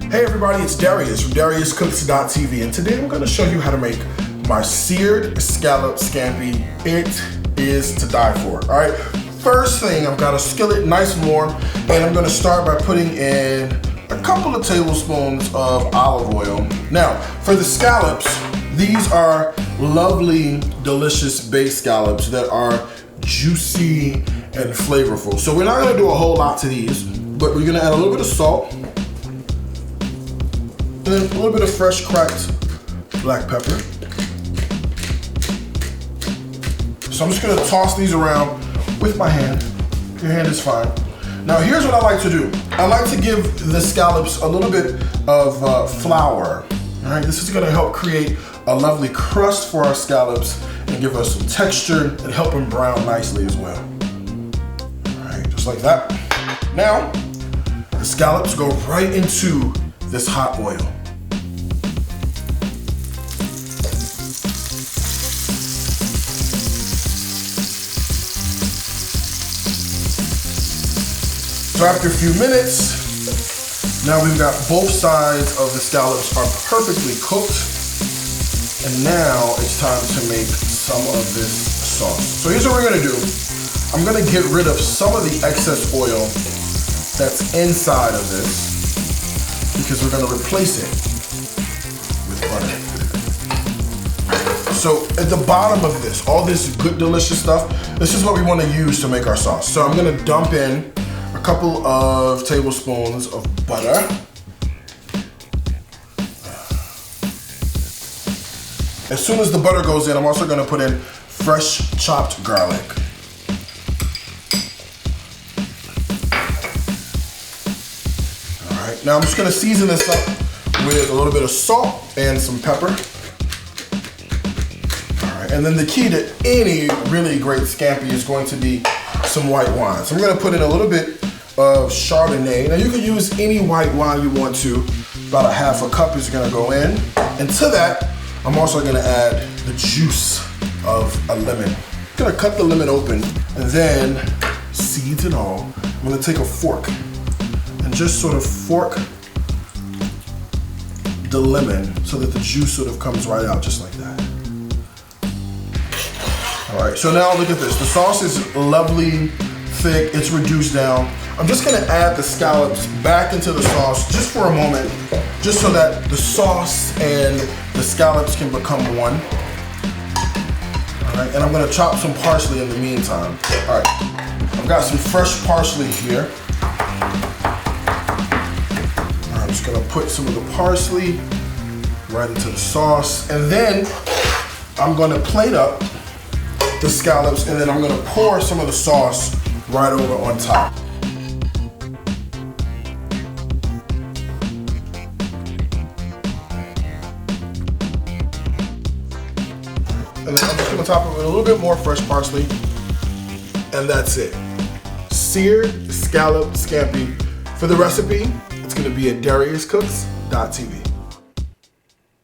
Hey everybody, it's Darius from DariusCooks.tv, and today I'm going to show you how to make my seared scallop scampi. It is to die for. All right, first thing, I've got a skillet nice and warm, and I'm going to start by putting in a couple of tablespoons of olive oil. Now, for the scallops, these are lovely, delicious baked scallops that are juicy and flavorful. So we're not going to do a whole lot to these, but we're going to add a little bit of salt, and then a little bit of fresh cracked black pepper. So I'm just gonna toss these around with my hand. Your hand is fine. Now here's what I like to do. I like to give the scallops a little bit of flour. All right, this is gonna help create a lovely crust for our scallops and give us some texture and help them brown nicely as well. All right, just like that. Now, the scallops go right into this hot oil. So after a few minutes, now we've got both sides of the scallops are perfectly cooked. And now it's time to make some of this sauce. So here's what we're gonna do. I'm gonna get rid of some of the excess oil that's inside of this, because we're gonna replace it with butter. So at the bottom of this, all this good, delicious stuff, this is what we wanna use to make our sauce. So I'm gonna dump in a couple of tablespoons of butter. As soon as the butter goes in, I'm also gonna put in fresh chopped garlic. All right, now I'm just gonna season this up with a little bit of salt and some pepper. All right, and then the key to any really great scampi is going to be some white wine. So I'm gonna put in a little bit of Chardonnay. Now you can use any white wine you want to. About a half a cup is gonna go in. And to that, I'm also gonna add the juice of a lemon. I'm gonna cut the lemon open and then seeds and all. I'm gonna take a fork and just sort of fork the lemon so that the juice sort of comes right out just like that. All right, so now look at this. The sauce is lovely, thick, it's reduced down. I'm just gonna add the scallops back into the sauce just for a moment, just so that the sauce and the scallops can become one. All right, and I'm gonna chop some parsley in the meantime. All right, I've got some fresh parsley here. I'm just gonna put some of the parsley right into the sauce, and then I'm gonna plate up the scallops, and then I'm gonna pour some of the sauce right over on top. And then I'm just gonna top it with a little bit more fresh parsley, and that's it. Seared scallop scampi. For the recipe, it's gonna be at DariusCooks.tv.